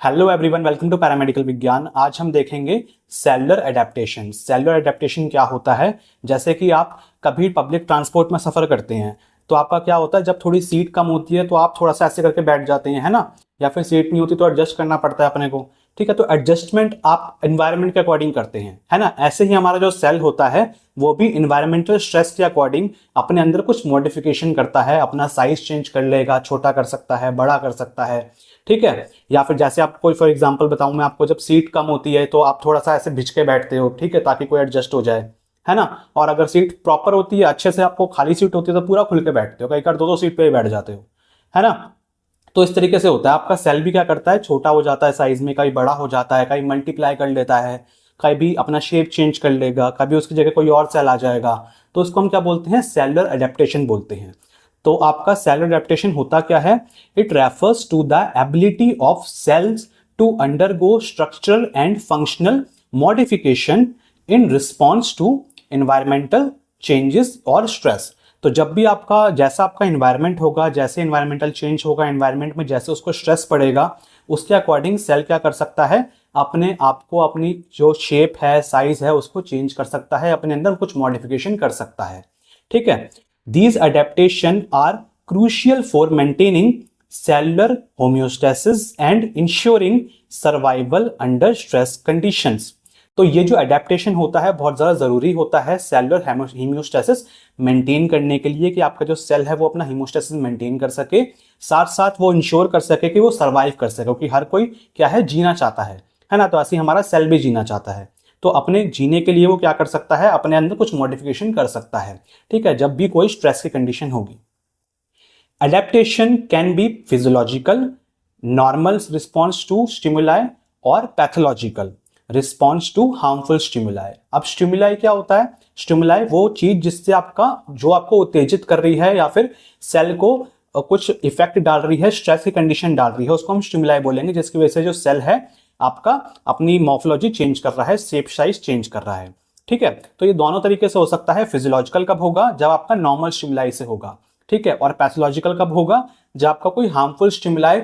Hello everyone, welcome to paramedical विज्ञान। आज हम देखेंगे सेलुलर एडेप्टेशन। सेलुलर एडेप्टेशन क्या होता है? जैसे कि आप कभी पब्लिक ट्रांसपोर्ट में सफ़र करते हैं तो आपका क्या होता है, जब थोड़ी सीट कम होती है तो आप थोड़ा सा ऐसे करके बैठ जाते हैं, है ना? या फिर सीट नहीं होती तो एडजस्ट करना पड़ता है अपने को। ठीक है, तो एडजस्टमेंट आप एनवायरनमेंट के अकॉर्डिंग करते हैं, है ना? ऐसे ही हमारा जो सेल होता है वो भी इन्वायरमेंटल स्ट्रेस के अकॉर्डिंग अपने अंदर कुछ मॉडिफिकेशन करता है, अपना साइज चेंज कर लेगा, छोटा कर सकता है, बड़ा कर सकता है। ठीक है, या फिर जैसे आपको फॉर एग्जांपल बताऊं मैं आपको, जब सीट कम होती है तो आप थोड़ा सा ऐसे भिज के बैठते हो, ठीक है, ताकि कोई एडजस्ट हो जाए, है ना? और अगर सीट प्रॉपर होती है, अच्छे से आपको खाली सीट होती है तो पूरा खुल के बैठते हो, कई बार दो सीट पे ही बैठ जाते हो, है ना? तो इस तरीके से होता है। आपका सेल भी क्या करता है, छोटा हो जाता है साइज में, कभी बड़ा हो जाता है, कभी मल्टीप्लाई कर लेता है, कभी अपना शेप चेंज कर लेगा, कभी उसकी जगह कोई और सेल आ जाएगा। तो उसको हम क्या बोलते हैं? सेलुलर एडेप्टेशन बोलते हैं। तो आपका सेलुलर एडेप्टेशन होता क्या है? It refers to the ability of cells to undergo structural and functional modification in response to environmental changes और स्ट्रेस। तो जब भी आपका जैसा आपका एनवायरनमेंट होगा, जैसे एनवायरमेंटल चेंज होगा, एनवायरनमेंट में जैसे उसको स्ट्रेस पड़ेगा, उसके अकॉर्डिंग सेल क्या कर सकता है? अपने आप को, अपनी जो शेप है, साइज है, उसको चेंज कर सकता है, अपने अंदर कुछ मॉडिफिकेशन कर सकता है। ठीक है, these adaptation are crucial for maintaining cellular homeostasis and ensuring survival under stress conditions। तो ये जो अडेप्टेशन होता है बहुत ज़्यादा ज़रूरी होता है सेलुलर होम्योस्टेसिस मेंटेन करने के लिए, कि आपका जो सेल है वो अपना होम्योस्टेसिस मेंटेन कर सके, साथ साथ वो इंश्योर कर सके कि वो सर्वाइव कर सके, क्योंकि हर कोई क्या है, जीना चाहता है ना? तो ऐसे ही हमारा सेल भी जीना चाहता है। तो अपने जीने के लिए वो क्या कर सकता है? अपने अंदर कुछ मॉडिफिकेशन कर सकता है। ठीक है, जब भी कोई स्ट्रेस की कंडीशन होगी। Adaptation can be physiological, normal response to stimuli, और pathological response to harmful stimuli. अब स्टिमुलाई क्या होता है? स्टिमुलाई वो चीज जिससे आपका, जो आपको उत्तेजित कर रही है या फिर सेल को कुछ इफेक्ट डाल रही है, स्ट्रेस की कंडीशन डाल रही है, उसको हम स्टिमुलाई बोलेंगे, जिसकी वजह से जो सेल है आपका अपनी मॉर्फोलॉजी चेंज कर रहा है, शेप साइज चेंज कर रहा है। ठीक है, तो ये दोनों तरीके से हो सकता है। फिजियोलॉजिकल कब होगा? जब आपका नॉर्मल स्टिमुलाई से होगा। ठीक है, और पैथोलॉजिकल कब होगा? जब आपका कोई हार्मफुल स्टिमुलाई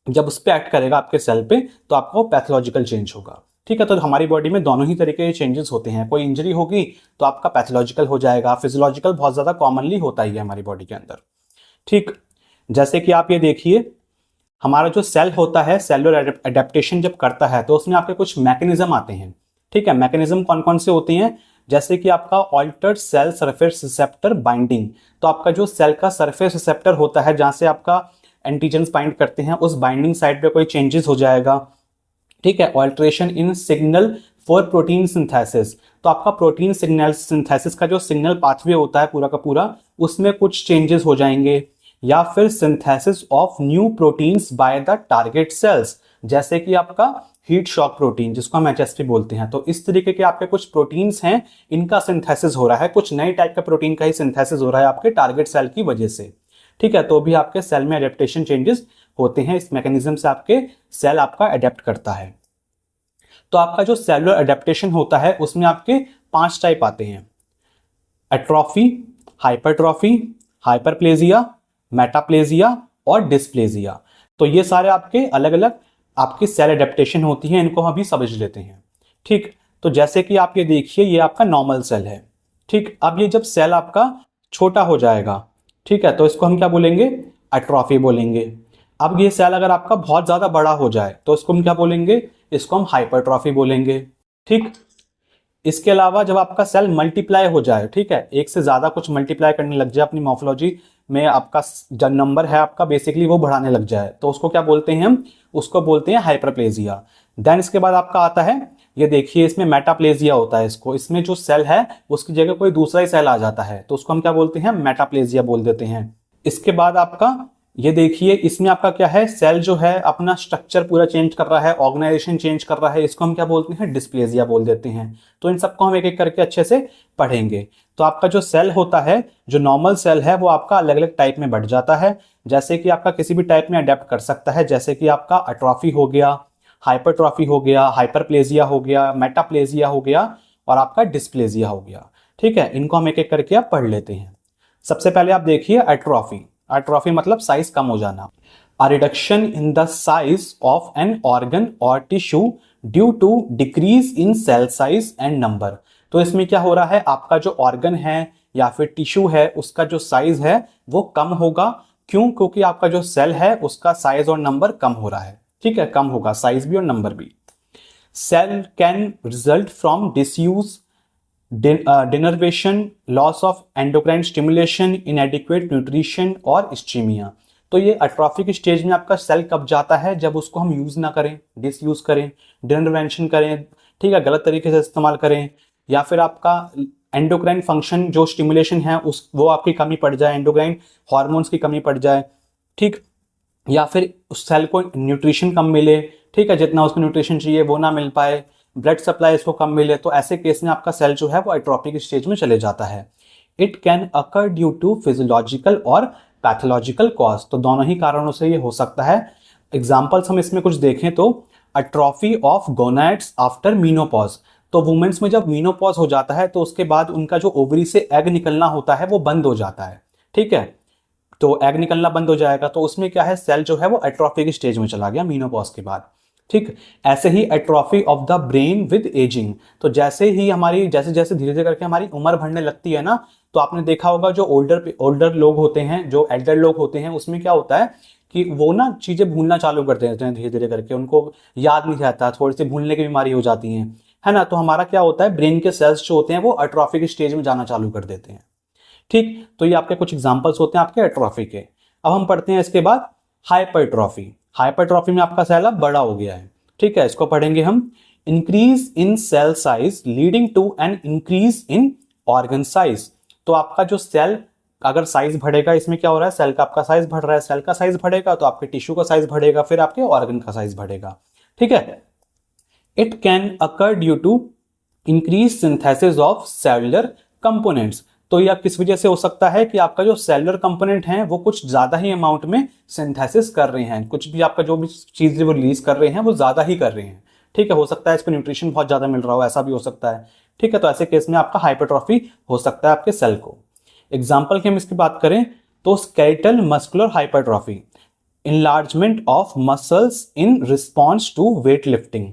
जब उस पर एक्ट करेगा आपके सेल पे, तो आपका पैथोलॉजिकल चेंज होगा। ठीक है, तो हमारी बॉडी में दोनों ही तरीके के चेंजेस होते हैं। कोई इंजरी होगी तो आपका पैथोलॉजिकल हो जाएगा, फिजियोलॉजिकल बहुत ज्यादा कॉमनली होता ही है हमारी बॉडी के अंदर। ठीक, जैसे कि आप ये देखिए, हमारा जो सेल होता है, सेलुलर एडेप्टेशन जब करता है तो उसमें आपके कुछ मैकेनिज्म आते हैं। ठीक है, मैकेनिज्म कौन कौन से होते हैं? जैसे कि आपका altered cell surface receptor binding. तो आपका जो सेल का सरफेस रिसेप्टर होता है, जहां से आपका एंटीजेंस बाइंड करते हैं, उस बाइंडिंग साइट पे कोई चेंजेस हो जाएगा। ठीक है, alteration in signal for protein synthesis. तो आपका प्रोटीन सिग्नल सिंथेसिस का जो सिग्नल पाथवे होता है पूरा का पूरा, उसमें कुछ चेंजेस हो जाएंगे। या फिर synthesis of new proteins by the target cells, जैसे कि आपका हीट शॉक प्रोटीन, जिसको हम एचएसपी बोलते हैं। तो इस तरीके के आपके कुछ प्रोटीन्स हैं, इनका सिंथेसिस हो रहा है, कुछ नए टाइप का प्रोटीन का ही सिंथेसिस हो रहा है आपके टारगेट सेल की वजह से। ठीक है, तो भी आपके सेल में एडेप्टेशन चेंजेस होते हैं। इस मैकेनिज्म से आपके सेल आपका एडेप्ट करता है। तो आपका जो सेलुलर एडेप्टेशन होता है उसमें आपके 5 टाइप आते हैं: एट्रोफी, हाइपरट्रॉफी, हाइपरप्लेजिया, मेटाप्लेजिया और डिस्प्लेजिया। तो ये सारे आपके अलग अलग आपकी सेल एडेप्टेशन होती हैं, इनको हम अभी समझ लेते हैं। ठीक, तो जैसे कि आप ये देखिए, ये आपका नॉर्मल सेल है। ठीक, अब ये जब सेल आपका छोटा हो जाएगा, ठीक है, तो इसको हम क्या बोलेंगे? एट्रोफी बोलेंगे। अब ये सेल अगर आपका बहुत ज्यादा बड़ा हो जाए तो इसको हम क्या बोलेंगे? इसको हम हाइपरट्रॉफी बोलेंगे। ठीक, इसके अलावा जब आपका सेल मल्टीप्लाई हो जाए, ठीक है, एक से ज्यादा कुछ मल्टीप्लाई करने लग जाए, अपनी मॉर्फोलॉजी में आपका जो नंबर है आपका बेसिकली वो बढ़ाने लग जाए, तो उसको क्या बोलते हैं हम? उसको बोलते हैं हाइपरप्लेजिया। देन इसके बाद आपका आता है, ये देखिए, इसमें मेटाप्लेजिया होता है। इसमें जो सेल है उसकी जगह कोई दूसरा ही सेल आ जाता है, तो उसको हम क्या बोलते हैं? मेटाप्लेजिया बोल देते हैं। इसके बाद आपका ये देखिए, इसमें आपका क्या है? सेल जो है अपना स्ट्रक्चर पूरा चेंज कर रहा है, ऑर्गेनाइजेशन चेंज कर रहा है, इसको हम क्या बोलते हैं? डिस्प्लेजिया बोल देते हैं। तो इन सबको हम एक एक करके अच्छे से पढ़ेंगे। तो आपका जो सेल होता है, जो नॉर्मल सेल है, वो आपका अलग अलग टाइप में बढ़ जाता है। जैसे कि आपका किसी भी टाइप में अडेप्ट कर सकता है, जैसे कि आपका एट्रोफी हो गया, हाइपरट्रॉफी हो गया, हाइपरप्लेजिया हो गया, मेटाप्लेजिया हो गया और आपका डिस्प्लेजिया हो गया। ठीक है, इनको हम एक एक करके आप पढ़ लेते हैं। सबसे पहले आप देखिए एट्रोफी। एट्रोफी मतलब साइज कम हो जाना। a reduction in the size of an organ or tissue due to decrease in cell size and number। तो इसमें क्या हो रहा है, आपका जो ऑर्गन है या फिर टिश्यू है उसका जो साइज है वो कम होगा। क्यों? क्योंकि आपका जो सेल है उसका साइज और नंबर कम हो रहा है। ठीक है, कम होगा साइज भी और नंबर भी। Cell can result from disuse, denervation, loss of endocrine stimulation, inadequate nutrition और इस्चीमिया। तो ये एट्रोफिक स्टेज में आपका सेल कब जाता है, जब उसको हम यूज ना करें, डिसयूज करें, डिनर्वेशन करें, ठीक है, गलत तरीके से इस्तेमाल करें, या फिर आपका एंडोक्राइन फंक्शन जो स्टिमुलेशन है उस वो आपकी कमी पड़ जाए, एंडोक्राइन हार्मोन्स की कमी पड़ जाए, ठीक, या फिर उस सेल को न्यूट्रिशन कम मिले, ठीक है, जितना उसको न्यूट्रिशन चाहिए वो ना मिल पाए, ब्लड सप्लाई इसको कम मिले, तो ऐसे केस में आपका सेल जो है वो एट्रोफिक स्टेज में चले जाता है। It can occur due to physiological और पैथोलॉजिकल कॉज। तो दोनों ही कारणों से ये हो सकता है। एग्जाम्पल्स हम इसमें कुछ देखें तो अट्रॉफी ऑफ गोनाड्स आफ्टर मीनोपॉज। तो वुमेन्स में जब मीनोपॉज हो जाता है तो उसके बाद उनका जो ओवरी से एग निकलना होता है वो बंद हो जाता है। ठीक है, तो एग निकलना बंद हो जाएगा, तो उसमें क्या है, सेल जो है वो एट्रोफिक स्टेज में चला गया मीनोपॉज के बाद। ठीक, ऐसे ही atrophy of the brain with ageing. तो जैसे ही हमारी जैसे जैसे धीरे धीरे करके हमारी उम्र बढ़ने लगती है ना, तो आपने देखा होगा जो ओल्डर लोग होते हैं, जो एल्डर लोग होते हैं, उसमें क्या होता है कि वो ना चीजें भूलना चालू कर देते हैं धीरे धीरे करके, उनको याद नहीं रहता, थोड़ी सी भूलने की बीमारी हो जाती है ना। तो हमारा क्या होता है, ब्रेन के सेल्स जो होते हैं वो एट्रोफिक स्टेज में जाना चालू कर देते हैं। ठीक, तो ये आपके कुछ एग्जांपल्स होते हैं आपके एट्रोफी के। अब हम पढ़ते हैं इसके बाद हाइपरट्रॉफी। हाइपरट्रॉफी में आपका सेल अब बड़ा हो गया है। ठीक है, इसको पढ़ेंगे हम। Increase in cell size leading to an increase in organ size. तो आपका जो सेल अगर साइज बढ़ेगा, इसमें क्या हो रहा है, सेल का आपका साइज बढ़ रहा है, सेल का साइज बढ़ेगा तो आपके टिश्यू का साइज बढ़ेगा, फिर आपके ऑर्गन का साइज बढ़ेगा। ठीक है, it can occur due to increase synthesis of cellular components. तो यह किस वजह से हो सकता है कि आपका जो सेलुलर कंपोनेंट हैं वो कुछ ज्यादा ही अमाउंट में सिंथेसिस कर रहे हैं, कुछ भी आपका जो भी चीज वो रिलीज कर रहे हैं वो ज्यादा ही कर रहे हैं। ठीक है, हो सकता है इसको न्यूट्रिशन बहुत ज्यादा मिल रहा हो, ऐसा भी हो सकता है। ठीक है, तो ऐसे केस में आपका हाइपरट्रॉफी हो सकता है आपके सेल को। एग्जाम्पल की हम इसकी बात करें तो skeletal muscular hypertrophy, enlargement of muscles in response to weight lifting.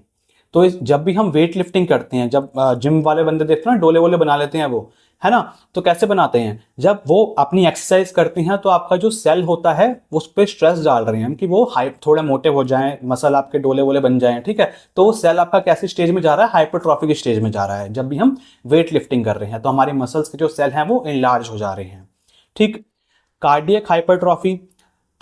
तो जब भी हम वेट लिफ्टिंग करते हैं, जब जिम वाले बंदे देखते हैं ना, डोले वोले बना लेते हैं वो, है ना, तो कैसे बनाते हैं, जब वो अपनी एक्सरसाइज करते हैं तो आपका जो सेल होता है उस पर स्ट्रेस डाल रहे हैं कि वो थोड़े मोटे हो जाएं, मसल आपके डोले वोले बन जाएं। ठीक है, तो सेल आपका कैसे स्टेज में जा रहा है, हाइपरट्रॉफिक स्टेज में जा रहा है। जब भी हम वेट लिफ्टिंग कर रहे हैं तो हमारी मसल्स के जो सेल हैं वो इनलार्ज हो जा रहे हैं। ठीक, cardiac hypertrophy,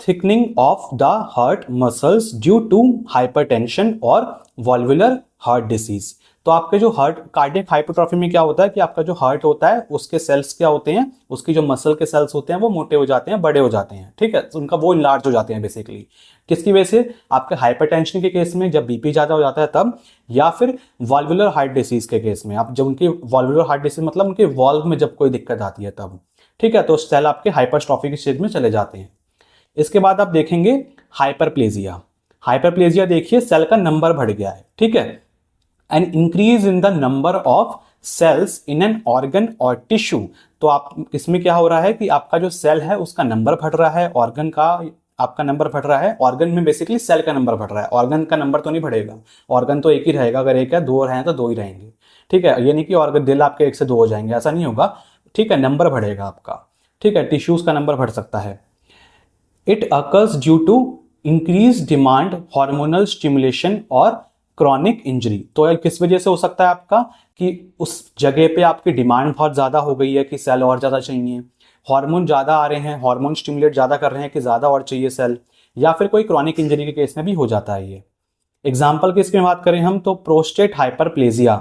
thickening of the heart muscles due to hypertension और वॉल्वुलर हार्ट डिसीज। तो आपके जो हार्ट कार्डियक हाइपरट्रॉफी में क्या होता है कि आपका जो हार्ट होता है उसके सेल्स क्या होते हैं, उसकी जो मसल के सेल्स होते हैं वो मोटे हो जाते हैं, बड़े हो जाते हैं। ठीक है, तो उनका वो इनलार्ज हो जाते हैं बेसिकली। किसकी वजह से, आपके हाइपरटेंशन के केस में जब बीपी ज्यादा हो जाता है तब, या फिर वॉल्वुलर हार्ट डिसीज के केस में, आप जब उनकी वॉल्वुलर हार्ट डिसीज मतलब उनके वॉल्व में जब कोई दिक्कत आती है तब। ठीक है, तो सेल आपके हाइपरट्रॉफिक स्टेज में चले जाते हैं। इसके बाद आप देखेंगे हाइपरप्लेजिया। हाइपरप्लेजिया देखिए, सेल का नंबर बढ़ गया है। ठीक है, an increase in the number of cells in an organ और टिश्यू। तो आप इसमें क्या हो रहा है कि आपका जो सेल है उसका नंबर बढ़ रहा है, ऑर्गन का आपका नंबर बढ़ रहा है। ऑर्गन में बेसिकली सेल का नंबर बढ़ रहा है, ऑर्गन का नंबर तो नहीं बढ़ेगा, ऑर्गन तो एक ही रहेगा, अगर एक है, दो रहे तो दो ही रहेंगे। ठीक है, ये नहीं कि ऑर्गन दिल आपके एक से दो हो जाएंगे, ऐसा नहीं होगा। ठीक है, नंबर बढ़ेगा आपका। ठीक है, टिश्यूज का नंबर बढ़ सकता है। It occurs due to increase demand, hormonal stimulation और क्रॉनिक इंजरी। तो किस वजह से हो सकता है आपका कि उस जगह पे आपकी डिमांड बहुत ज्यादा हो गई है कि सेल और ज्यादा चाहिए, हार्मोन ज्यादा आ रहे हैं, हार्मोन स्टिमुलेट ज्यादा कर रहे हैं कि ज्यादा और चाहिए सेल, या फिर कोई क्रॉनिक इंजरी के केस में भी हो जाता है ये। एग्जाम्पल की इसकी बात करें हम तो prostate hyperplasia,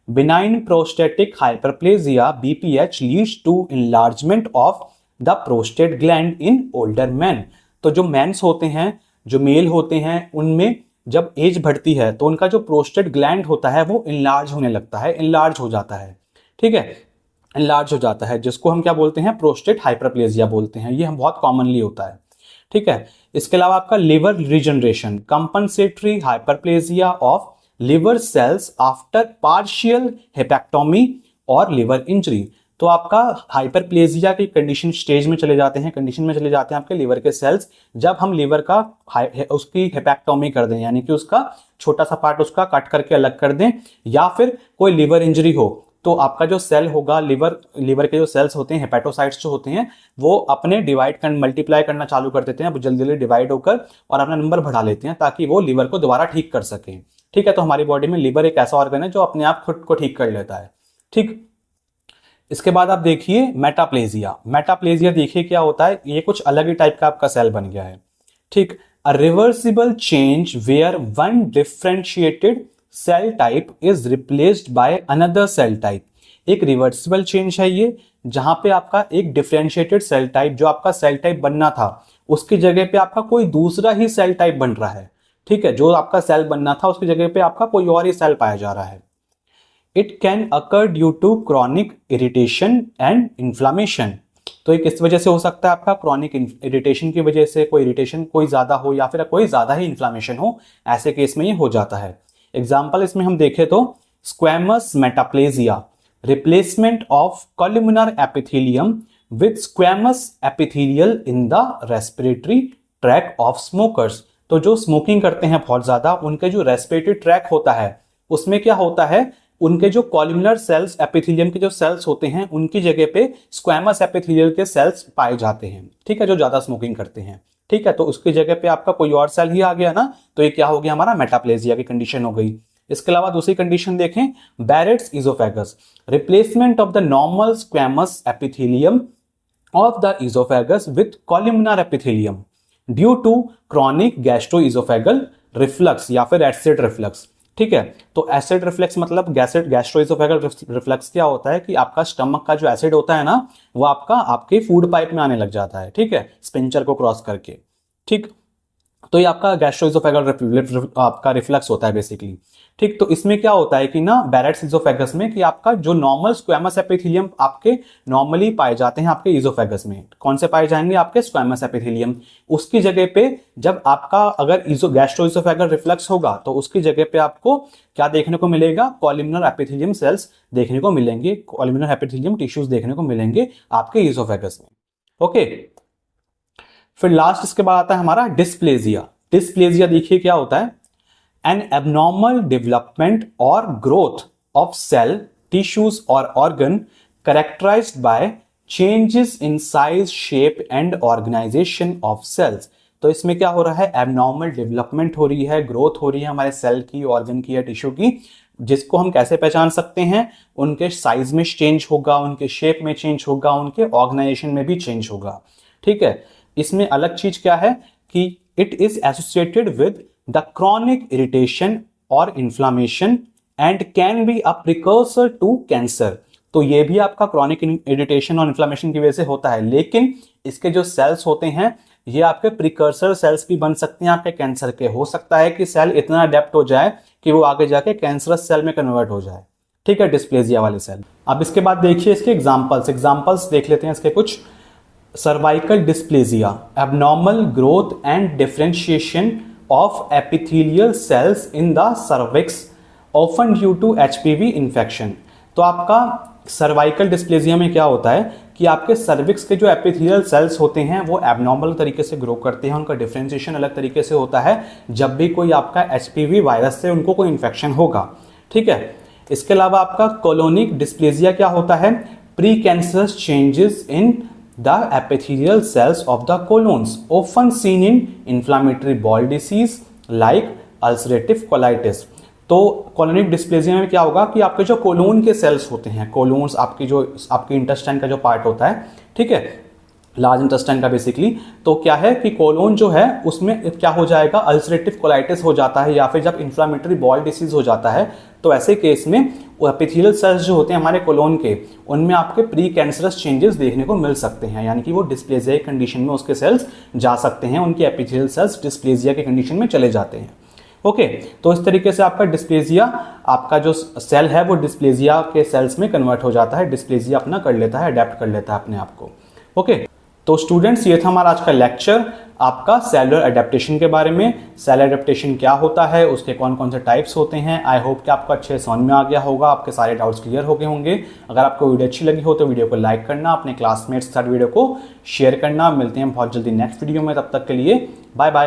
benign prostatic hyperplasia BPH leads to enlargement of the prostate gland in older man. तो जो मैंस होते हैं, जो मेल होते हैं, उनमें जब एज बढ़ती है तो उनका जो प्रोस्टेट ग्लैंड होता है वो इनलार्ज होने लगता है, इनलार्ज हो जाता है। ठीक है, इनलार्ज हो जाता है, जिसको हम क्या बोलते हैं, प्रोस्टेट हाइपरप्लेजिया बोलते हैं। ये हम बहुत कॉमनली होता है। ठीक है, इसके अलावा आपका liver regeneration, compensatory hyperplasia of liver cells after partial hepatectomy और लिवर इंजरी। तो आपका हाइपरप्लेजिया की कंडीशन स्टेज में चले जाते हैं, कंडीशन में चले जाते हैं आपके लीवर के सेल्स, जब हम लीवर का उसकी हेपेक्टोमी कर दें, यानी कि उसका छोटा सा पार्ट उसका कट करके अलग कर दें, या फिर कोई लीवर इंजरी हो, तो आपका जो सेल होगा, लीवर के जो सेल्स होते हैं, हेपेटोसाइट्स जो होते हैं, वो अपने मल्टीप्लाई करना चालू कर देते हैं, जल्दी जल्दी डिवाइड होकर और अपना नंबर बढ़ा लेते हैं ताकि वो लीवर को दोबारा ठीक कर सकें। ठीक है, तो हमारी बॉडी में लीवर एक ऐसा ऑर्गन है जो अपने आप खुद को ठीक कर लेता है। ठीक, इसके बाद आप देखिए मेटाप्लेजिया। मेटाप्लेजिया देखिए क्या होता है, ये कुछ अलग ही टाइप का आपका सेल बन गया है। ठीक, a reversible change where one differentiated cell type is replaced by another cell type. एक रिवर्सिबल चेंज है ये, जहां पे आपका एक डिफरेंशिएटेड सेल टाइप, जो आपका सेल टाइप बनना था, उसकी जगह पे आपका कोई दूसरा ही सेल टाइप बन रहा है। ठीक है, जो आपका सेल बनना था उसकी जगह पे आपका कोई और ही सेल पाया जा रहा है। It can occur due to chronic irritation and inflammation. तो ये किस वजह से हो सकता है आपका, क्रॉनिक इरिटेशन की वजह से, कोई इरिटेशन कोई ज्यादा हो या फिर कोई ज्यादा ही इन्फ्लामेशन हो, ऐसे केस में ये हो जाता है। एग्जाम्पल इसमें हम देखें तो squamous metaplasia, replacement of columnar epithelium with squamous epithelial in the respiratory tract of smokers. तो जो स्मोकिंग करते हैं बहुत ज्यादा, उनके जो रेस्पिरेटरी ट्रैक होता है उसमें क्या होता है, उनके जो कॉलुमिनर सेल्स, एपिथेलियम के जो सेल्स होते हैं, उनकी जगह पे स्क्वैमस एपिथेलियल के सेल्स पाए जाते हैं। ठीक है, जो ज्यादा स्मोकिंग करते हैं। ठीक है, तो उसकी जगह पे आपका कोई और सेल ही आ गया ना, तो ये क्या हो गया, हमारा मेटाप्लेजिया की कंडीशन हो गई। इसके अलावा दूसरी कंडीशन देखें, Barrett's oesophagus, replacement of the normal squamous epithelium of the oesophagus with columnar epithelium due to chronic gastrooesophageal reflux या फिर एसिड रिफ्लक्स। ठीक है, तो एसिड रिफ्लेक्स मतलब गैस्ट्रोइसोफेगल रिफ्लेक्स क्या होता है कि आपका स्टमक का जो एसिड होता है ना, वो आपके फूड पाइप में आने लग जाता है। ठीक है, स्पिंचर को क्रॉस करके। ठीक, तो ये आपका गैस्ट्रोइसोफेगल आपका रिफ्लेक्स होता है बेसिकली। ठीक, तो इसमें क्या होता है कि ना, बैरेट्स इजोफेगस में कि आपका जो नॉर्मल स्क्वैमस एपिथेलियम आपके नॉर्मली पाए जाते हैं आपके इजोफेगस में, कौन से पाए जाएंगे, आपके स्क्वैमस एपिथेलियम। उसकी जगह पे जब आपका अगर गैस्ट्रोइसोफेगल रिफ्लेक्स होगा तो उसकी जगह पे आपको क्या देखने को मिलेगा, कॉलुमिनर एपिथेलियम सेल्स देखने को मिलेंगे, कॉलुमिनर एपिथेलियम टिश्यूज देखने को मिलेंगे आपके इजोफेगस में। ओके, फिर लास्ट इसके बाद आता है हमारा डिस्प्लेजिया। डिस्प्लेजिया देखिए क्या होता है, एन एबनॉर्मल डेवलपमेंट और ग्रोथ ऑफ सेल, टिश्यूज और organ characterized by changes in size, shape and organization of cells. तो इसमें क्या हो रहा है, एबनॉर्मल डेवलपमेंट हो रही है, ग्रोथ हो रही है हमारे सेल की, ऑर्गन की या टिश्यू की, जिसको हम कैसे पहचान सकते हैं, उनके साइज में चेंज होगा, उनके शेप में चेंज होगा, उनके ऑर्गेनाइजेशन में भी चेंज होगा। ठीक है, इसमें अलग चीज क्या है कि it is associated with the chronic irritation और inflammation and can be a precursor to cancer. तो ये भी आपका क्रॉनिक इरिटेशन और इन्फ्लामेशन की वजह से होता है, लेकिन इसके जो सेल्स होते हैं ये आपके प्रिकर्सर सेल्स भी बन सकते हैं आपके कैंसर के। हो सकता है कि सेल इतना अडेप्ट हो जाए कि वो आगे जाके कैंसरस सेल में कन्वर्ट हो जाए। ठीक है, डिस्प्लेजिया वाले सेल। अब इसके बाद देखिए इसके एग्जांपल्स देख लेते हैं इसके कुछ। Cervical dysplasia, abnormal growth and differentiation of epithelial cells in the cervix often due to HPV infection. तो आपका सर्वाइकल डिस्प्लेजिया में क्या होता है कि आपके सर्विक्स के जो एपिथेलियल सेल्स होते हैं वो एबनॉर्मल तरीके से ग्रो करते हैं, उनका डिफरेंशिएशन अलग तरीके से होता है जब भी कोई आपका एचपीवी वायरस से उनको कोई इन्फेक्शन होगा। ठीक है, इसके अलावा आपका कोलोनिक डिस्प्लेजिया क्या होता है, pre cancerous changes in the epithelial cells of the colons often seen in inflammatory bowel disease like ulcerative colitis। तो कोलोनिक डिस्प्लेजिया में क्या होगा कि आपके जो कोलोन के सेल्स होते हैं, कोलोन्स आपकी इंटेस्टाइन का जो पार्ट होता है, ठीक है, लार्ज इंटेस्टाइन का बेसिकली, तो क्या है कि कोलोन जो है उसमें क्या हो जाएगा, अल्सरेटिव कोलाइटिस हो जाता है, या फिर जब इन्फ्लामेटरी बॉल डिसीज हो जाता है, तो ऐसे केस में एपिथेलियल सेल्स जो होते हैं हमारे कोलोन के, उनमें आपके प्री कैंसरस चेंजेस देखने को मिल सकते हैं, यानी कि वो डिस्प्लेजिया की कंडीशन में उसके सेल्स जा सकते हैं, उनके एपिथेलियल सेल्स डिस्प्लेजिया की कंडीशन में चले जाते हैं। ओके, तो इस तरीके से आपका डिस्प्लेजिया, आपका जो सेल है वो डिस्प्लेजिया के सेल्स में कन्वर्ट हो जाता है, डिस्प्लेजिया अपना कर लेता है, अडेप्ट कर लेता है अपने आप को। ओके, तो स्टूडेंट्स, ये था हमारा आज का लेक्चर आपका सेलुलर एडेप्टेशन के बारे में। सेलुलर एडेप्टेशन क्या होता है, उसके कौन कौन से टाइप्स होते हैं। आई होप कि आपको अच्छे समझ में आ गया होगा, आपके सारे डाउट्स क्लियर हो गए होंगे। अगर आपको वीडियो अच्छी लगी हो तो वीडियो को लाइक करना, अपने क्लासमेट्स के साथ वीडियो को शेयर करना। मिलते हैं बहुत जल्दी नेक्स्ट वीडियो में, तब तक के लिए बाय बाय।